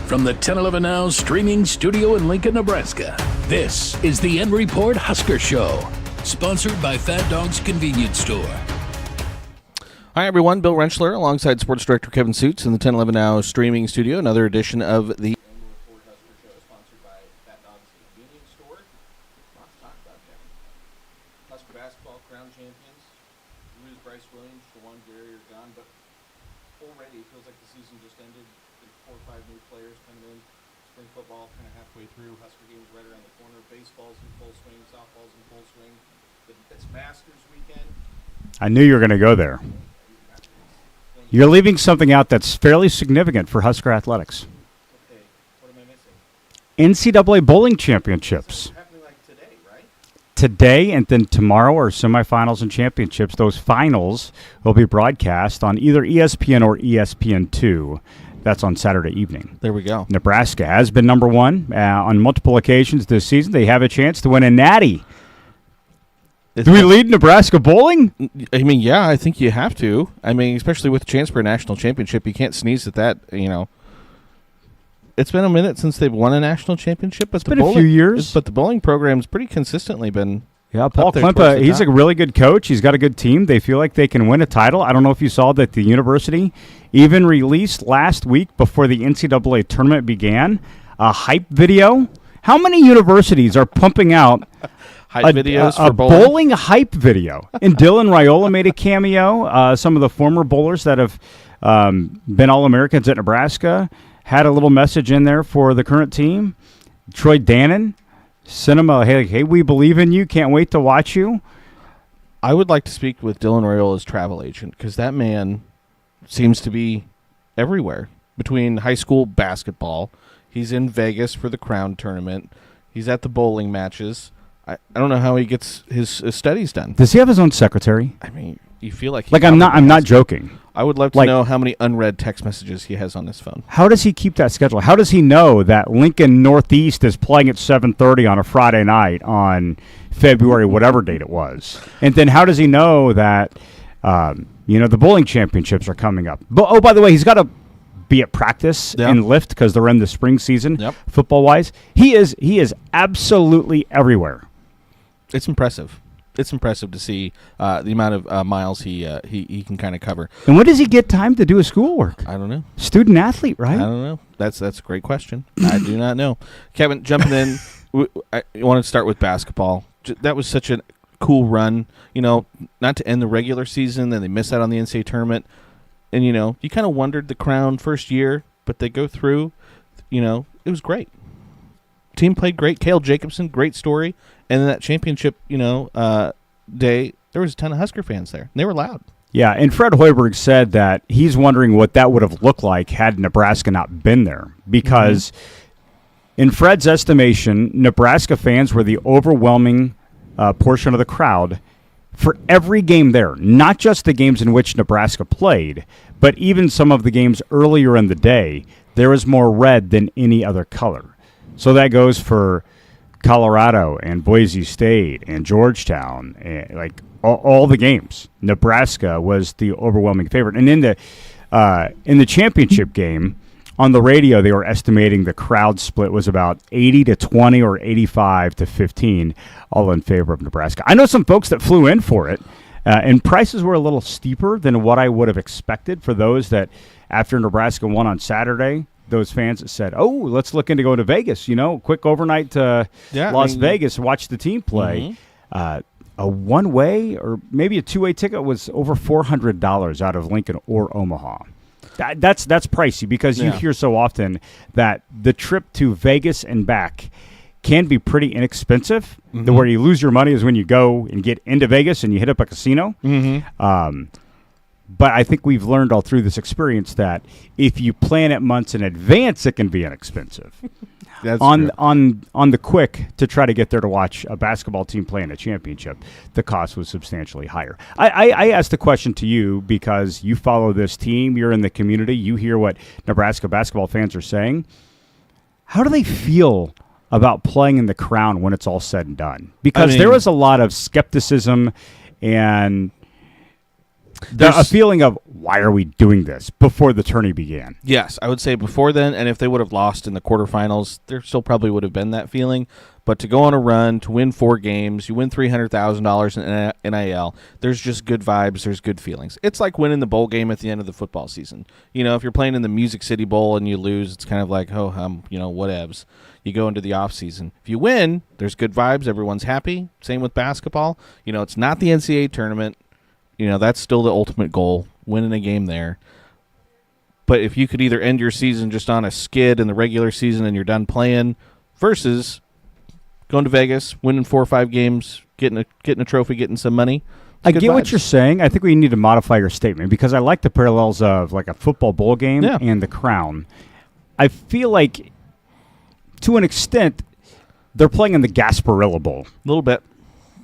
From the 1011 Now streaming studio in Lincoln, Nebraska, this is the N Report Husker Show, sponsored by Fat Dog's Convenience Store. Hi, everyone. Bill Rentschler alongside Sports Director Kevin Sjuts in the 1011 Now streaming studio. Another edition of the N Report Husker Show, sponsored by Fat Dog's Convenience Store. Lots to talk about, Kevin. Husker basketball crown champions. You lose Bryce Williams, Shawan Gary are gone, but already it feels like the season just ended. 4 or 5 new players coming in. Spring football kind of halfway through. Husker games right around the corner. Baseball's in full swing. Softball's in full swing. It's Masters weekend. I knew you were going to go there. You're leaving something out that's fairly significant for Husker athletics. Okay, what am I missing? NCAA bowling championships. It's happening like today, right? Today and then tomorrow are semifinals and championships. Those finals will be broadcast on either ESPN or ESPN2. That's on Saturday evening. There we go. Nebraska has been number one on multiple occasions this season. They have a chance to win a natty. Do we lead Nebraska bowling? I mean, yeah, I think you have to. I mean, especially with a chance for a national championship, you can't sneeze at that, you know. It's been a minute since they've won a national championship. But it's been a few years. But the bowling program's pretty consistently been... Yeah, Paul Klimpa, he's a really good coach. He's got a good team. They feel like they can win a title. I don't know if you saw that the university even released last week before the NCAA tournament began a hype video. How many universities are pumping out hype videos for a bowling hype video? And Dylan Raiola made a cameo. Some of the former bowlers that have been All-Americans at Nebraska had a little message in there for the current team. Troy Dannon sent him a, hey, we believe in you. Can't wait to watch you. I would like to speak with Dylan Raiola's travel agent because that man seems to be everywhere. Between high school basketball, he's in Vegas for the Crown tournament. He's at the bowling matches. I don't know how he gets his studies done. Does he have his own secretary? I mean, you feel like I'm not joking. I would love to know how many unread text messages he has on his phone. How does he keep that schedule? How does he know that Lincoln Northeast is playing at 7:30 on a Friday night on February whatever date it was? And then how does he know that the bowling championships are coming up? Oh, by the way, he's got to be at practice and lift because they're in the spring season. Football wise, he is absolutely everywhere. It's impressive. It's impressive to see the amount of miles he can kind of cover. And when does he get time to do his schoolwork? I don't know. Student athlete, right? I don't know. That's a great question. I do not know. Kevin, jumping in, I want to start with basketball. That was such a cool run. You know, not to end the regular season, then they miss out on the NCAA tournament. And, you know, you kind of wondered the Crown first year, but they go through. You know, it was great. Team played great. Cale Jacobson, great story. And then that championship, day, there was a ton of Husker fans there. And they were loud. Yeah, and Fred Hoiberg said that he's wondering what that would have looked like had Nebraska not been there. Because in Fred's estimation, Nebraska fans were the overwhelming portion of the crowd for every game there. Not just the games in which Nebraska played, but even some of the games earlier in the day, there was more red than any other color. So that goes for Colorado and Boise State and Georgetown, and all the games. Nebraska was the overwhelming favorite. And in the championship game, on the radio, they were estimating the crowd split was about 80-20 or 85-15, all in favor of Nebraska. I know some folks that flew in for it, and prices were a little steeper than what I would have expected for those that, after Nebraska won on Saturday, those fans that said, oh, let's look into going to Vegas, quick overnight to Las Vegas, watch the team play. A one-way or maybe a two-way ticket was over $400 out of Lincoln or Omaha. That's pricey because you hear so often that the trip to Vegas and back can be pretty inexpensive. The where you lose your money is when you go and get into Vegas and you hit up a casino. But I think we've learned all through this experience that if you plan it months in advance, it can be inexpensive. That's on the quick to try to get there to watch a basketball team play in a championship, the cost was substantially higher. I asked the question to you because you follow this team, you're in the community, you hear what Nebraska basketball fans are saying. How do they feel about playing in the Crown when it's all said and done? Because there was a lot of skepticism and A feeling of, why are we doing this, before the tourney began. Yes, I would say before then, and if they would have lost in the quarterfinals, there still probably would have been that feeling. But to go on a run, to win 4 games, you win $300,000 in NIL, there's just good vibes, there's good feelings. It's like winning the bowl game at the end of the football season. You know, if you're playing in the Music City Bowl and you lose, it's kind of like, whatevs. You go into the off season. If you win, there's good vibes, everyone's happy. Same with basketball. You know, it's not the NCAA tournament. You know, that's still the ultimate goal, winning a game there. But if you could either end your season just on a skid in the regular season and you're done playing, versus going to Vegas, winning 4 or 5 games, getting a trophy, getting some money. I get what you're saying. I think we need to modify your statement, because I like the parallels of like a football bowl game and the Crown. I feel like, to an extent, they're playing in the Gasparilla Bowl. A little bit.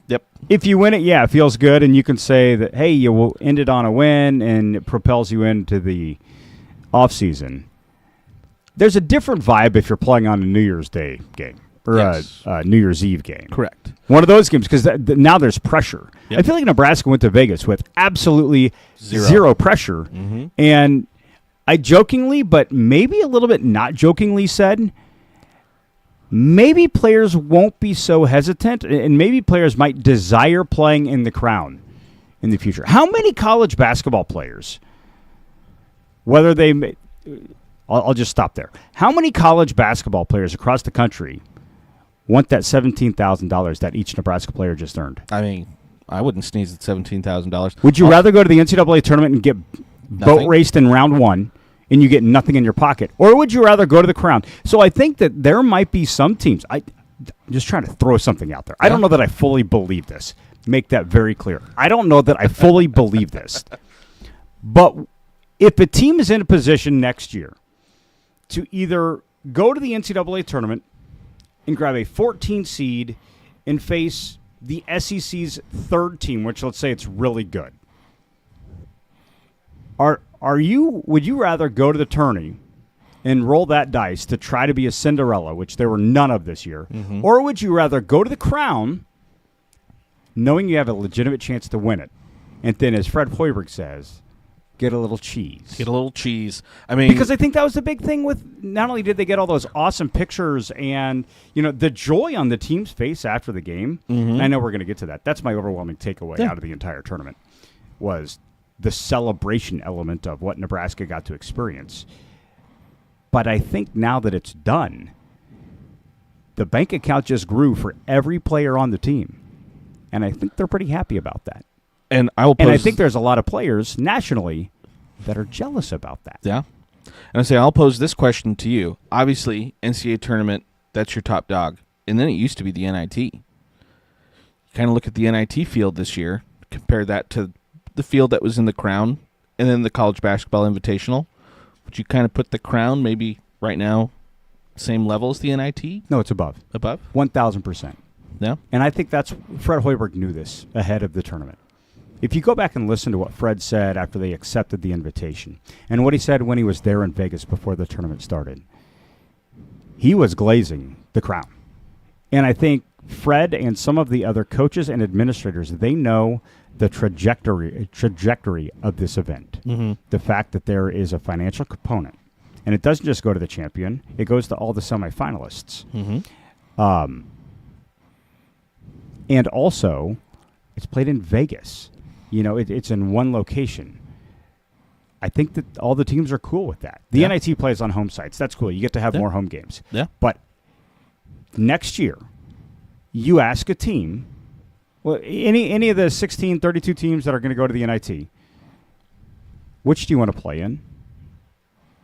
Yep. If you win it, it feels good, and you can say that, hey, you will end it on a win, and it propels you into the offseason. There's a different vibe if you're playing on a New Year's Day game or a New Year's Eve game. Correct. One of those games, because now there's pressure. Yep. I feel like Nebraska went to Vegas with absolutely zero pressure, and I jokingly, but maybe a little bit not jokingly said, maybe players won't be so hesitant, and maybe players might desire playing in the Crown in the future. How many college basketball players, I'll just stop there. How many college basketball players across the country want that $17,000 that each Nebraska player just earned? I mean, I wouldn't sneeze at $17,000. Would you rather go to the NCAA tournament and get boat raced in round 1 and you get nothing in your pocket? Or would you rather go to the Crown? So I think that there might be some teams. I'm just trying to throw something out there. I don't know that I fully believe this. Make that very clear. I don't know that I fully believe this. But if a team is in a position next year to either go to the NCAA tournament and grab a 14 seed and face the SEC's 3rd team, which let's say it's really good, would you rather go to the tourney and roll that dice to try to be a Cinderella, which there were none of this year, or would you rather go to the Crown knowing you have a legitimate chance to win it, and then, as Fred Hoiberg says, get a little cheese? Get a little cheese. I mean, because I think that was the big thing with, not only did they get all those awesome pictures and, the joy on the team's face after the game, and I know we're going to get to that. That's my overwhelming takeaway out of the entire tournament, was the celebration element of what Nebraska got to experience. But I think now that it's done, the bank account just grew for every player on the team. And I think they're pretty happy about that. And I think there's a lot of players nationally that are jealous about that. Yeah. And I say, I'll pose this question to you. Obviously, NCAA tournament, that's your top dog. And then it used to be the NIT. You kind of look at the NIT field this year, compare that to the field that was in the Crown, and then the College Basketball Invitational. Would you kind of put the Crown maybe right now same level as the NIT? No, it's above. Above? 1,000%. Yeah. And I think Fred Hoiberg knew this ahead of the tournament. If you go back and listen to what Fred said after they accepted the invitation, and what he said when he was there in Vegas before the tournament started, he was glazing the Crown. And I think Fred and some of the other coaches and administrators, they know the trajectory of this event. The fact that there is a financial component. And it doesn't just go to the champion. It goes to all the semifinalists. And also, it's played in Vegas. It's in one location. I think that all the teams are cool with that. The NIT plays on home sites. That's cool. You get to have more home games. Yeah. But next year, you ask a team, well, any of the 16, 32 teams that are going to go to the NIT, which do you want to play in?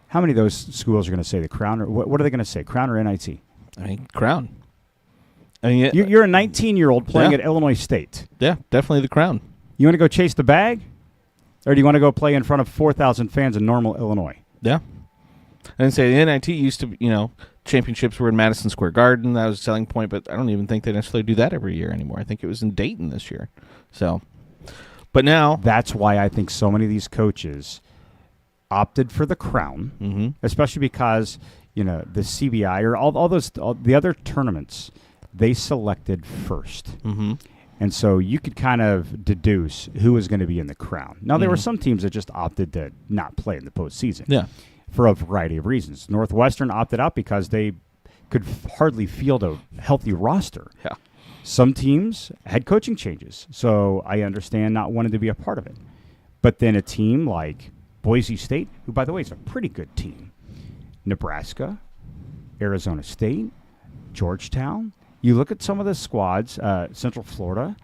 How many of those schools are going to say the Crown? Or what are they going to say, Crown or NIT? I mean, Crown. I mean, you're a 19-year-old playing at Illinois State. Yeah, definitely the Crown. You want to go chase the bag? Or do you want to go play in front of 4,000 fans in Normal, Illinois? Yeah. And say the NIT used to, championships were in Madison Square Garden. That was a selling point, but I don't even think they necessarily do that every year anymore. I think it was in Dayton this year. So, but now. That's why I think so many of these coaches opted for the Crown, especially because, the CBI or all the other tournaments, they selected first. And so you could kind of deduce who was going to be in the crown. Now, there were some teams that just opted to not play in the postseason. Yeah. For a variety of reasons. Northwestern opted out because they could hardly field a healthy roster. Yeah. Some teams had coaching changes, so I understand not wanting to be a part of it. But then a team like Boise State, who, by the way, is a pretty good team, Nebraska, Arizona State, Georgetown. You look at some of the squads, Central Florida,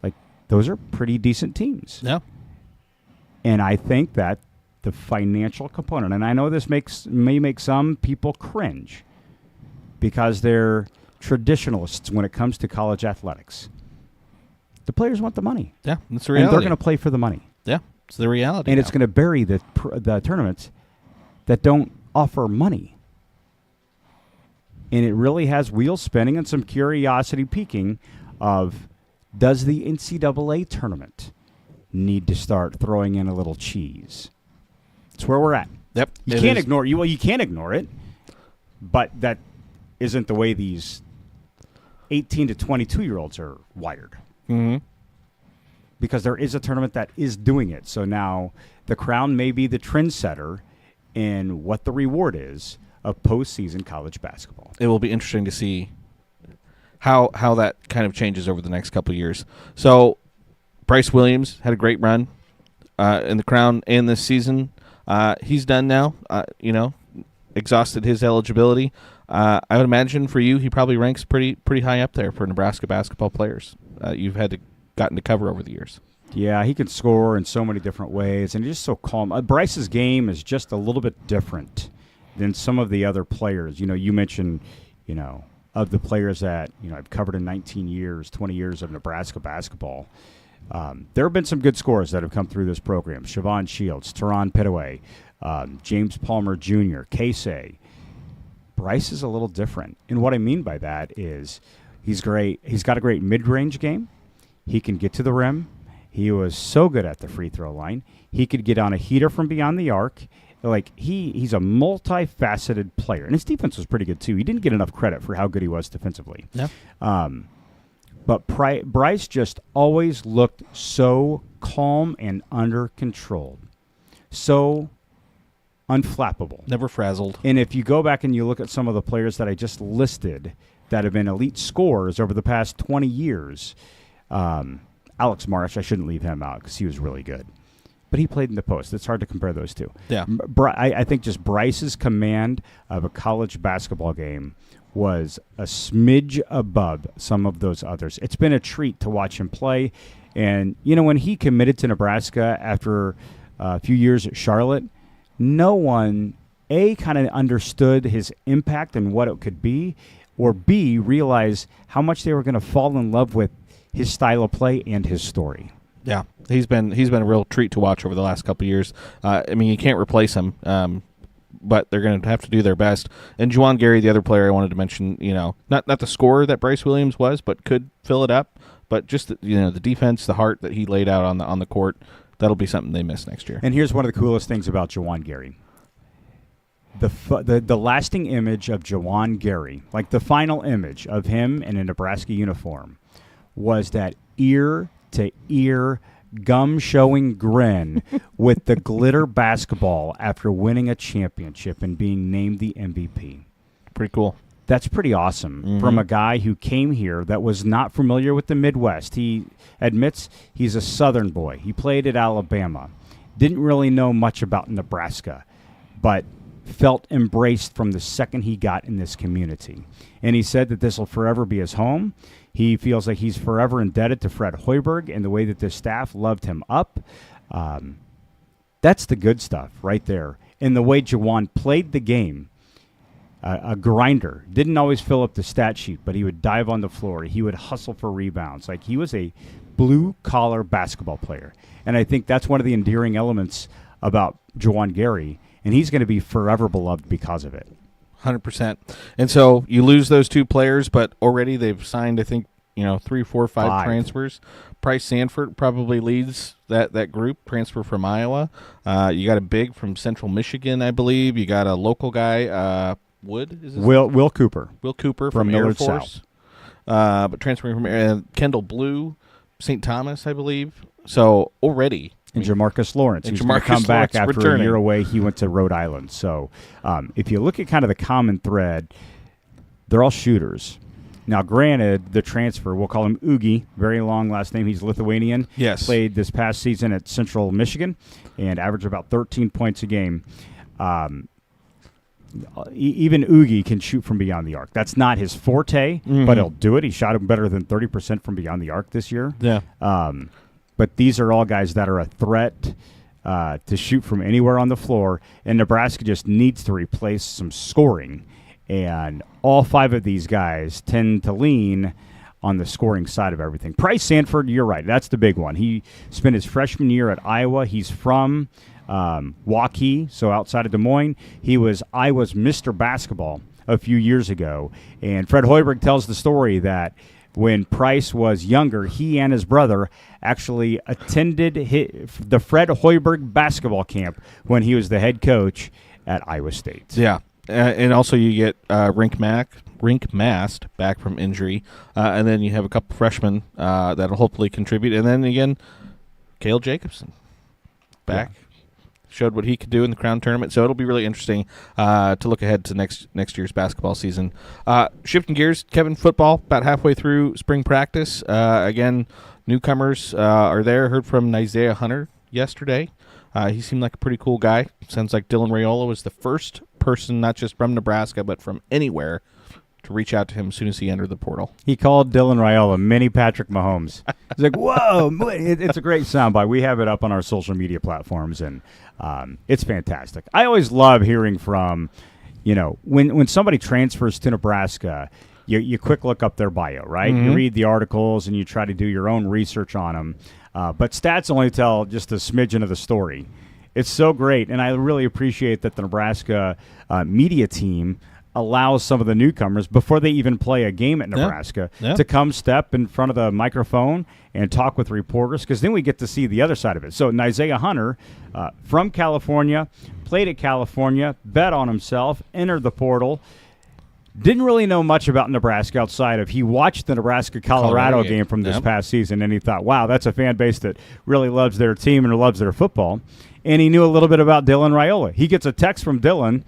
like those are pretty decent teams. Yeah. And I think that the financial component, and I know this may make some people cringe because they're traditionalists when it comes to college athletics. The players want the money. Yeah, that's the reality. And they're going to play for the money. Yeah, it's the reality. And now. it's going to bury the tournaments that don't offer money. And it really has wheels spinning and some curiosity piquing of, does the NCAA tournament need to start throwing in a little cheese? It's where we're at. Yep. You can't ignore it. Well, you can't ignore it, but that isn't the way these 18 to 22-year-olds are wired. Mm-hmm. Because there is a tournament that is doing it. So now the Crown may be the trendsetter in what the reward is of postseason college basketball. It will be interesting to see how that kind of changes over the next couple of years. So Bryce Williams had a great run in the Crown and this season. He's done now, exhausted his eligibility. I would imagine for you, he probably ranks pretty high up there for Nebraska basketball players. You've gotten to cover over the years. Yeah, he can score in so many different ways, and he's just so calm. Bryce's game is just a little bit different than some of the other players. You mentioned, of the players that, I've covered in 19 years, 20 years of Nebraska basketball. There have been some good scorers that have come through this program. Siobhan Shields, Teron Pitaway, James Palmer Jr., Casey. Bryce is a little different. And what I mean by that is he's great. He's got a great mid-range game. He can get to the rim. He was so good at the free throw line. He could get on a heater from beyond the arc. Like he's a multifaceted player. And his defense was pretty good too. He didn't get enough credit for how good he was defensively. Yeah. But Bryce just always looked so calm and under control. So unflappable. Never frazzled. And if you go back and you look at some of the players that I just listed that have been elite scorers over the past 20 years, Alex Marsh, I shouldn't leave him out because he was really good. But he played in the post. It's hard to compare those two. Yeah. I think just Bryce's command of a college basketball game was a smidge above some of those others. It's been a treat to watch him play. And, when he committed to Nebraska after a few years at Charlotte, no one, A, kind of understood his impact and what it could be, or B, realized how much they were going to fall in love with his style of play and his story. Yeah, he's been a real treat to watch over the last couple of years. You can't replace him, but they're going to have to do their best. And Juwan Gary, the other player I wanted to mention, not the scorer that Bryce Williams was, but could fill it up. But just the defense, the heart that he laid out on the court, that'll be something they miss next year. And here's one of the coolest things about Juwan Gary. The lasting image of Juwan Gary, like the final image of him in a Nebraska uniform, was that ear-to-ear, gum-showing grin with the glitter basketball after winning a championship and being named the MVP. Pretty cool. That's pretty awesome from a guy who came here that was not familiar with the Midwest. He admits he's a Southern boy. He played at Alabama. Didn't really know much about Nebraska, but felt embraced from the second he got in this community. And he said that this will forever be his home. He feels like he's forever indebted to Fred Hoiberg and the way that this staff loved him up. That's the good stuff right there. And the way Juwan played the game, a grinder, didn't always fill up the stat sheet, but he would dive on the floor. He would hustle for rebounds. Like he was a blue-collar basketball player. And I think that's one of the endearing elements about Juwan Gary, and he's going to be forever beloved because of it. 100%. And so you lose those two players, but already they've signed, I think, 3, 4, 5 transfers. Price Sanford probably leads that group, transfer from Iowa. You got a big from Central Michigan, I believe. You got a local guy, Wood? Is his name? Will Cooper. Will Cooper from Air Millard Force. But transferring from Kendall Blue St. Thomas, I believe. So already. And Jamarcus Lawrence, who's going to come back after returning. a year away. He went to Rhode Island. So if you look at kind of the common thread, they're all shooters. Now, granted, the transfer, we'll call him Ugi, very long last name. He's Lithuanian. Yes. Played this past season at Central Michigan and averaged about 13 points a game. Even Ugi can shoot from beyond the arc. That's not his forte, but he'll do it. He shot him better than 30% from beyond the arc this year. Yeah. But these are all guys that are a threat to shoot from anywhere on the floor, and Nebraska just needs to replace some scoring. And all 5 of these guys tend to lean on the scoring side of everything. Price Sanford, you're right. That's the big one. He spent his freshman year at Iowa. He's from Waukee, so outside of Des Moines. He was Iowa's Mr. Basketball a few years ago. And Fred Hoiberg tells the story that when Price was younger, he and his brother actually attended the Fred Hoiberg basketball camp when he was the head coach at Iowa State. Yeah. And also you get Rink Mast back from injury, and then you have a couple freshmen that'll hopefully contribute. And then again, Cale Jacobson back. Yeah. Showed what he could do in the Crown Tournament, so it'll be really interesting to look ahead to next year's basketball season. Shifting gears, Kevin, football, about halfway through spring practice. Again, newcomers are there. Heard from Isaiah Hunter yesterday. He seemed like a pretty cool guy. Sounds like Dylan Raiola was the first person, not just from Nebraska, but from anywhere, to reach out to him as soon as he entered the portal. He called Dylan Raiola mini Patrick Mahomes. He's like, whoa, it's a great soundbite. We have it up on our social media platforms, and it's fantastic. I always love hearing from, when somebody transfers to Nebraska, you quick look up their bio, right? Mm-hmm. You read the articles, and you try to do your own research on them. But stats only tell just a smidgen of the story. It's so great, and I really appreciate that the Nebraska media team allows some of the newcomers, before they even play a game at Nebraska, to come step in front of the microphone and talk with reporters, because then we get to see the other side of it. So Isaiah Hunter, from California, played at California, bet on himself, entered the portal, didn't really know much about Nebraska outside of he watched the Nebraska-Colorado game from this past season, and he thought, wow, that's a fan base that really loves their team and loves their football. And he knew a little bit about Dylan Raiola. He gets a text from Dylan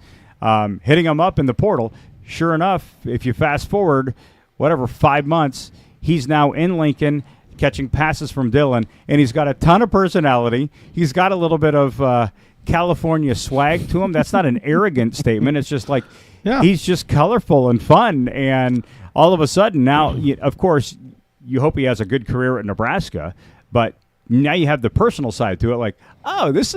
hitting him up in the portal. Sure enough, if you fast forward, 5 months, he's now in Lincoln catching passes from Dylan, and he's got a ton of personality. He's got a little bit of California swag to him. That's not an arrogant statement. It's just like he's just colorful and fun. And all of a sudden now, of course, you hope he has a good career at Nebraska, but now you have the personal side to it. Like, oh, he's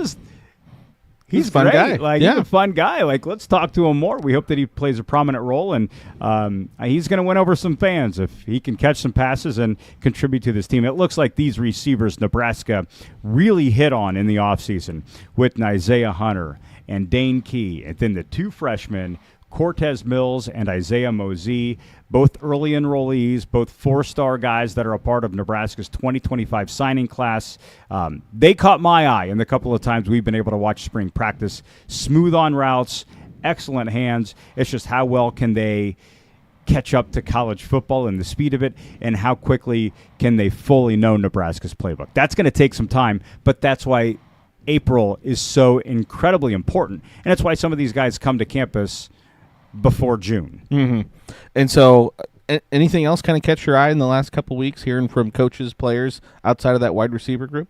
a fun guy. Like, he's a fun guy. Like, let's talk to him more. We hope that he plays a prominent role, and he's going to win over some fans if he can catch some passes and contribute to this team. It looks like these receivers Nebraska really hit on in the offseason with Isaiah Hunter and Dane Key, and then the 2 freshmen, Cortez Mills and Isaiah Mosey, both early enrollees, both 4-star guys that are a part of Nebraska's 2025 signing class. They caught my eye in the couple of times we've been able to watch spring practice. Smooth on routes, excellent hands. It's just how well can they catch up to college football and the speed of it, and how quickly can they fully know Nebraska's playbook. That's going to take some time, but that's why April is so incredibly important, and that's why some of these guys come to campus before June. Mm-hmm. And so anything else kind of catch your eye in the last couple weeks, hearing from coaches, players outside of that wide receiver group?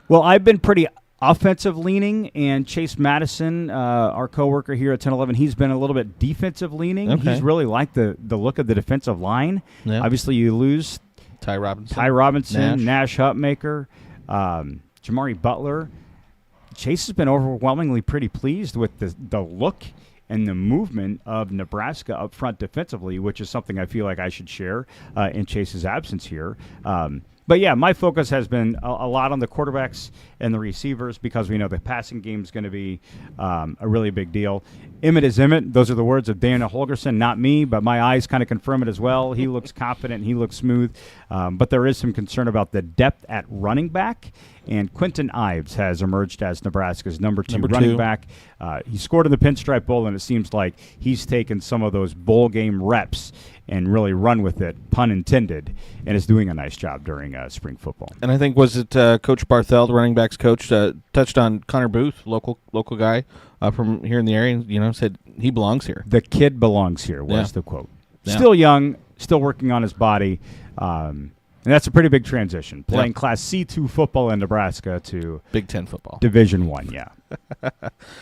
Well, I've been pretty offensive leaning, and Chase Madison, our coworker here at 1011, he's been a little bit defensive leaning. Okay. He's really liked the look of the defensive line. Yep. Obviously, you lose Ty Robinson, Nash Hupmaker, Jamari Butler. Chase has been overwhelmingly pretty pleased with the look and the movement of Nebraska up front defensively, which is something I feel like I should share in Chase's absence here. But, yeah, my focus has been a lot on the quarterbacks and the receivers, because we know the passing game is going to be a really big deal. Emmett is Emmett. Those are the words of Dana Holgerson, not me, but my eyes kind of confirm it as well. He looks confident. He looks smooth. But there is some concern about the depth at running back. And Quentin Ives has emerged as Nebraska's number two running back. He scored in the Pinstripe Bowl, and it seems like he's taken some of those bowl game reps and really run with it, pun intended, and is doing a nice job during spring football. And I think, was it Coach Barthel, the running backs coach, touched on Connor Booth, local guy from here in the area, and said he belongs here. The kid belongs here was the quote. Yeah. Still young, still working on his body, and that's a pretty big transition, playing Class C2 football in Nebraska to Big Ten football. Division I, yeah.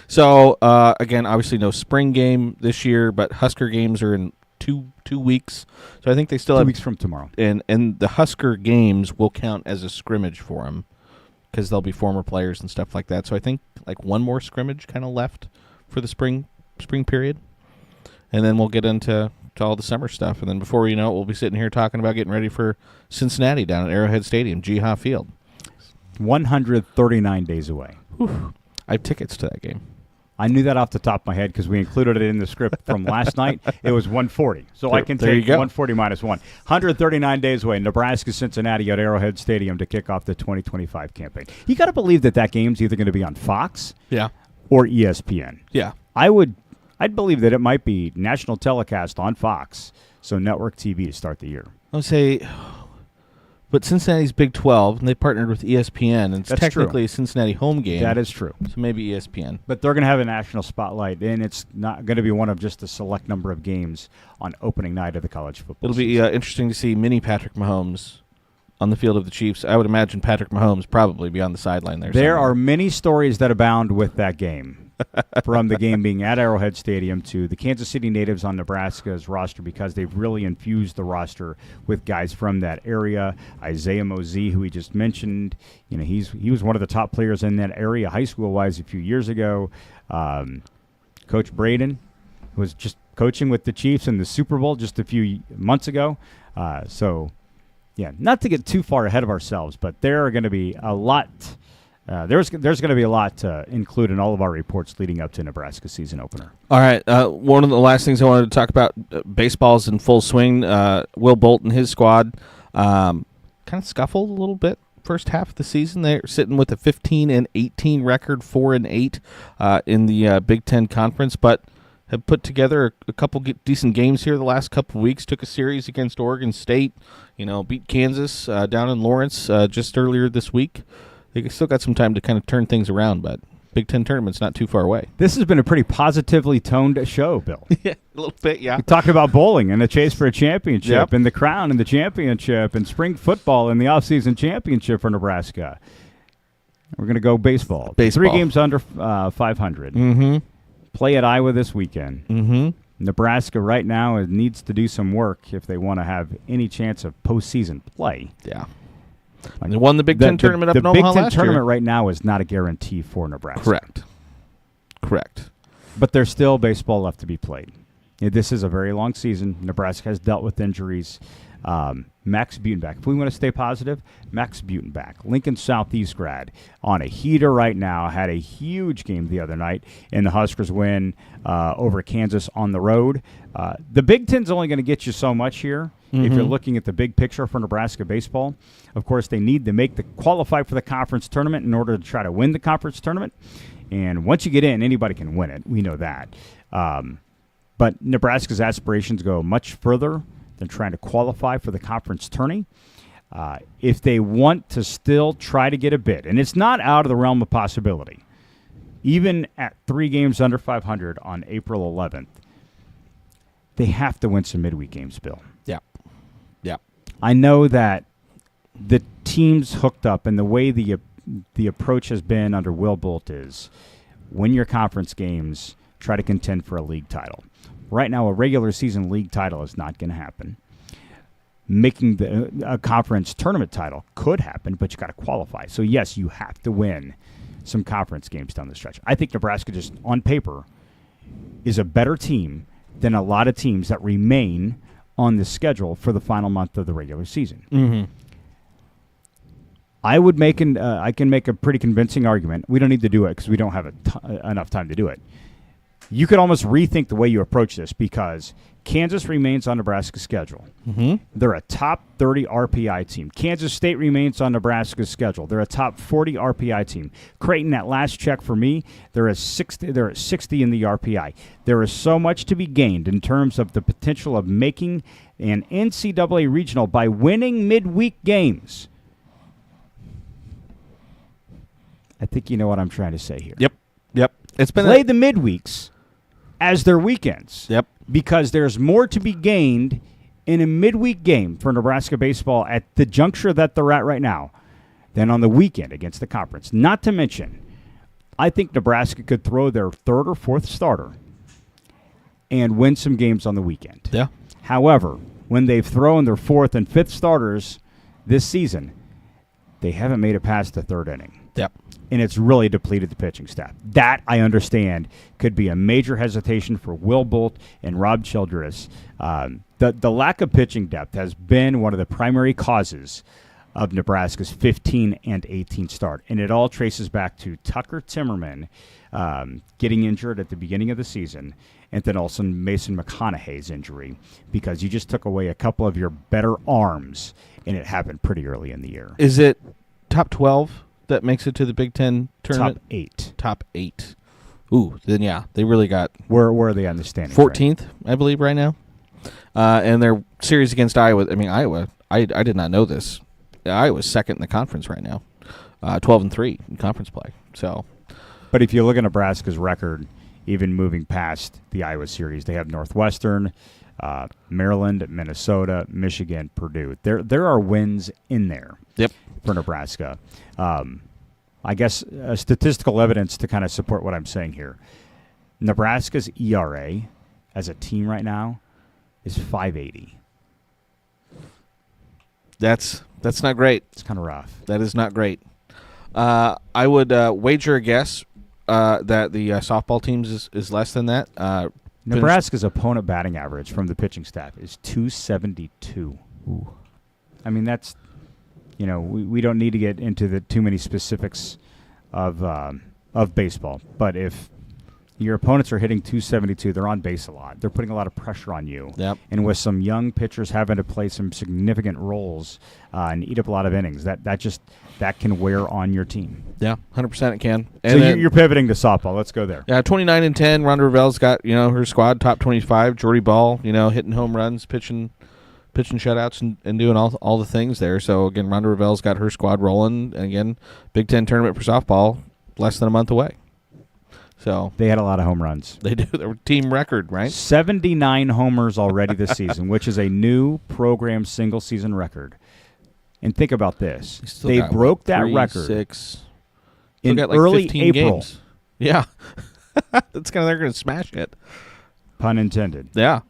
So, again, obviously no spring game this year, but Husker games are in two weeks. So I think they still have 2 weeks from tomorrow. And the Husker games will count as a scrimmage for them because they'll be former players and stuff like that. So I think like one more scrimmage kind of left for the spring period. And then we'll get into all the summer stuff. And then before you know it, we'll be sitting here talking about getting ready for Cincinnati down at Arrowhead Stadium, Jehah Field. 139 days away. Whew. I have tickets to that game. I knew that off the top of my head because we included it in the script from last night. It was 140. So I can take 140 minus 1. 139 days away. Nebraska, Cincinnati at Arrowhead Stadium to kick off the 2025 campaign. You got to believe that game's either going to be on Fox or ESPN. Yeah. I'd believe that it might be national telecast on Fox, so network TV to start the year. I would say, but Cincinnati's Big 12, and they partnered with ESPN, and it's That's technically true. a Cincinnati home game. That is true. So maybe ESPN. But they're going to have a national spotlight, and it's not going to be one of just a select number of games on opening night of the college football It'll be interesting to see mini Patrick Mahomes on the field of the Chiefs. I would imagine Patrick Mahomes probably be on the sideline there. There are many stories that abound with that game. From the game being at Arrowhead Stadium to the Kansas City natives on Nebraska's roster because they've really infused the roster with guys from that area. Isaiah Mosey, who we just mentioned, he was one of the top players in that area high school-wise a few years ago. Coach Braden, who was just coaching with the Chiefs in the Super Bowl just a few months ago. Not to get too far ahead of ourselves, but there are going to be a lot. There's going to be a lot to include in all of our reports leading up to Nebraska season opener. All right. One of the last things I wanted to talk about, baseball's in full swing. Will Bolt and his squad kind of scuffled a little bit first half of the season. They're sitting with a 15-18 record, 4-8 in the Big Ten Conference, but have put together a couple decent games here the last couple of weeks. Took a series against Oregon State, beat Kansas down in Lawrence just earlier this week. They still got some time to kind of turn things around, but Big Ten tournament's not too far away. This has been a pretty positively toned show, Bill. Yeah, a little bit, yeah. We talked about bowling and the chase for a championship and the crown and the championship and spring football and the offseason championship for Nebraska. We're going to go baseball. 3 games under 500. Mm-hmm. Play at Iowa this weekend. Mm-hmm. Nebraska right now needs to do some work if they want to have any chance of postseason play. Yeah. They won the Big Ten tournament up in Omaha last year. The Big Ten tournament right now is not a guarantee for Nebraska. Correct. But there's still baseball left to be played. This is a very long season. Nebraska has dealt with injuries. Max Butenbach. If we want to stay positive, Max Butenbach, Lincoln Southeast grad, on a heater right now, had a huge game the other night in the Huskers win over Kansas on the road. The Big Ten's only going to get you so much here. If you're looking at the big picture for Nebraska baseball. Of course, they need to qualify for the conference tournament in order to try to win the conference tournament. And once you get in, anybody can win it. We know that. But Nebraska's aspirations go much further than trying to qualify for the conference tourney. If they want to still try to get a bid, and it's not out of the realm of possibility, even at 3 games under 500 on April 11th, they have to win some midweek games, Bill. Yeah. I know that the team's hooked up, and the way the approach has been under Will Bolt is win your conference games, try to contend for a league title. Right now, a regular season league title is not going to happen. Making a conference tournament title could happen, but you got to qualify. So, yes, you have to win some conference games down the stretch. I think Nebraska just, on paper, is a better team than a lot of teams that remain on the schedule for the final month of the regular season. Mm-hmm. I can make a pretty convincing argument. We don't need to do it because we don't have enough time to do it. you could almost rethink the way you approach this because Kansas remains on Nebraska's schedule. Mm-hmm. They're a top 30 RPI team. Kansas State remains on Nebraska's schedule. They're a top 40 RPI team. Creighton, at last check for me, they're at 60 in the RPI. There is so much to be gained in terms of the potential of making an NCAA regional by winning midweek games. I think you know what I'm trying to say here. Yep. It's been Play the midweeks as their weekends. Yep. Because there's more to be gained in a midweek game for Nebraska baseball at the juncture that they're at right now than on the weekend against the conference. Not to mention, I think Nebraska could throw their third or fourth starter and win some games on the weekend. Yeah. However, when they've thrown their fourth and fifth starters this season, they haven't made it past the third inning. Yep. And it's really depleted the pitching staff. That, I understand, could be a major hesitation for Will Bolt and Rob Childress. The lack of pitching depth has been one of the primary causes of Nebraska's 15 and 18 start. And it all traces back to Tucker Timmerman getting injured at the beginning of the season, and then also Mason McConaughey's injury, because you just took away a couple of your better arms, and it happened pretty early in the year. Is it top 12 that makes it to the Big Ten tournament? Top 8. Ooh, then yeah, they really got... Where are they on the standings? 14th, right? I believe, right now. And their series against Iowa, Iowa, I did not know this. Iowa's second in the conference right now. 12-3 in conference play. So, but if you look at Nebraska's record, even moving past the Iowa series, they have Northwestern, Maryland, Minnesota, Michigan, Purdue. There are wins in there. Yep. For Nebraska. I guess statistical evidence to kind of support what I'm saying here. Nebraska's ERA as a team right now is 5.80. That's not great. It's kind of rough. That is not great. I would wager a guess that the softball teams is less than that. Nebraska's opponent batting average from the pitching staff is 272. Ooh. I mean, that's... You know, we don't need to get into the too many specifics of baseball. But if your opponents are hitting 272, they're on base a lot. They're putting a lot of pressure on you. Yep. And with some young pitchers having to play some significant roles and eat up a lot of innings, that can wear on your team. Yeah, 100% it can. And so you're pivoting to softball. Let's go there. Yeah, 29-10. Rhonda Ravel's got her squad top 25. Jordy Ball, hitting home runs, pitching shutouts and doing all the things there. So, again, Rhonda Ravel's got her squad rolling. And, again, Big Ten tournament for softball less than a month away. So they had a lot of home runs. They do. Their team record, right? 79 homers already this season, which is a new program single-season record. And think about this. They broke that record 6. in got early 15 April. Games. Yeah. That's they're going to smash it. Pun intended. Yeah.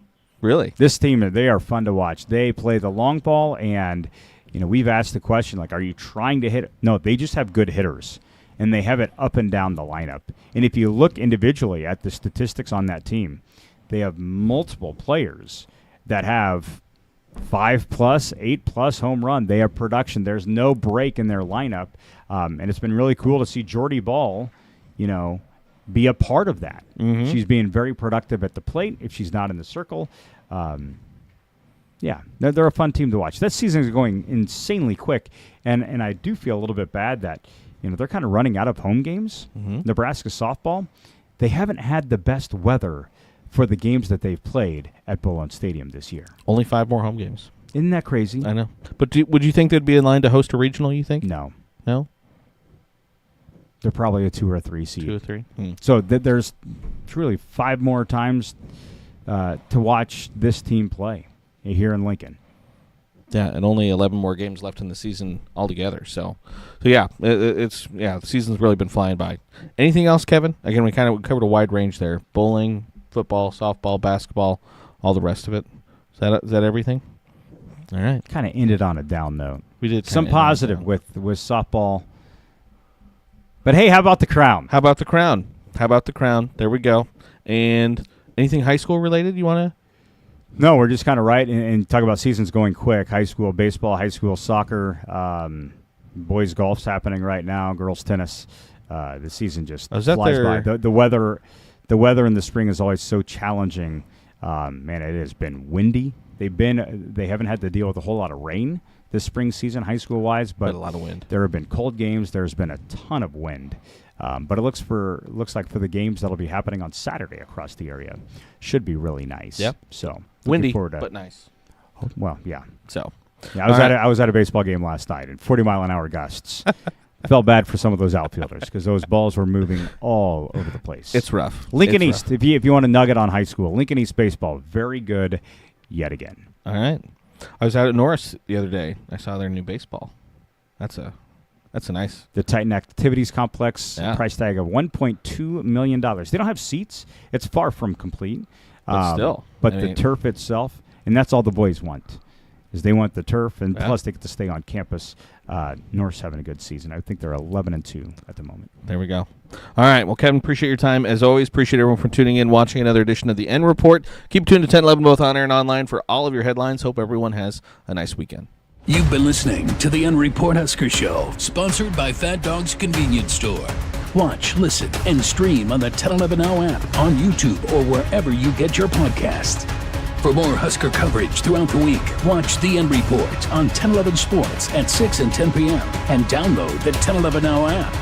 Really? This team, they are fun to watch. They play the long ball, and we've asked the question, are you trying to hit? No, they just have good hitters, and they have it up and down the lineup. And if you look individually at the statistics on that team, they have multiple players that have 5+, 8+ home run. They have production. There's no break in their lineup, and it's been really cool to see Jordy Ball, be a part of that. Mm-hmm. She's being very productive at the plate if she's not in the circle. Yeah, they're a fun team to watch. That season is going insanely quick, and I do feel a little bit bad that they're kind of running out of home games. Mm-hmm. Nebraska softball, they haven't had the best weather for the games that they've played at Bowlin Stadium this year. Only 5 more home games. Isn't that crazy? I know. But would you think they'd be in line to host a regional, you think? No. No? They're probably a 2 or 3 seed. 2 or 3? So there's truly 5 more times to watch this team play here in Lincoln. Yeah, and only 11 more games left in the season altogether. So yeah, the season's really been flying by. Anything else, Kevin? Again, we kind of covered a wide range there: bowling, football, softball, basketball, all the rest of it. Is that everything? All right. Kind of ended on a down note. We did some positive with softball. But hey, how about the Crown? How about the Crown? There we go. And anything high school related you want to? No, we're just kind of right and talk about seasons going quick. High school baseball, high school soccer, boys golf's happening right now, girls tennis. The season just flies by. The weather the weather in the spring is always so challenging. Man, it has been windy. They haven't had to deal with a whole lot of rain this spring season, high school wise, but a lot of wind. There have been cold games. There's been a ton of wind. But it looks like for the games that'll be happening on Saturday across the area, should be really nice. Yep. So Windy, forward to, but nice. well, yeah. So Yeah, I was at a baseball game last night in 40-mile-an-hour gusts. Felt bad for some of those outfielders because those balls were moving all over the place. It's rough. Lincoln It's East, rough. if you want a nugget on high school, Lincoln East baseball, very good yet again. All right. I was out at Norris the other day. I saw their new baseball. That's a nice. The Titan Activities Complex, Yeah. price tag of $1.2 million. They don't have seats. It's far from complete. But still. But I the mean- turf itself, and that's all the boys want, is they want the turf, and Yeah. plus they get to stay on campus. North's having a good season. I think they're 11-2 at the moment. There we go. All right. Well, Kevin, appreciate your time. As always, appreciate everyone for tuning in, watching another edition of the N Report. Keep tuned to 1011 both on air and online for all of your headlines. Hope everyone has a nice weekend. You've been listening to the N Report Husker Show, sponsored by Fat Dog's Convenience Store. Watch, listen, and stream on the 1011 Now app, on YouTube, or wherever you get your podcasts. For more Husker coverage throughout the week, watch the N Report on 1011 Sports at 6 and 10 p.m. and download the 1011 Now app.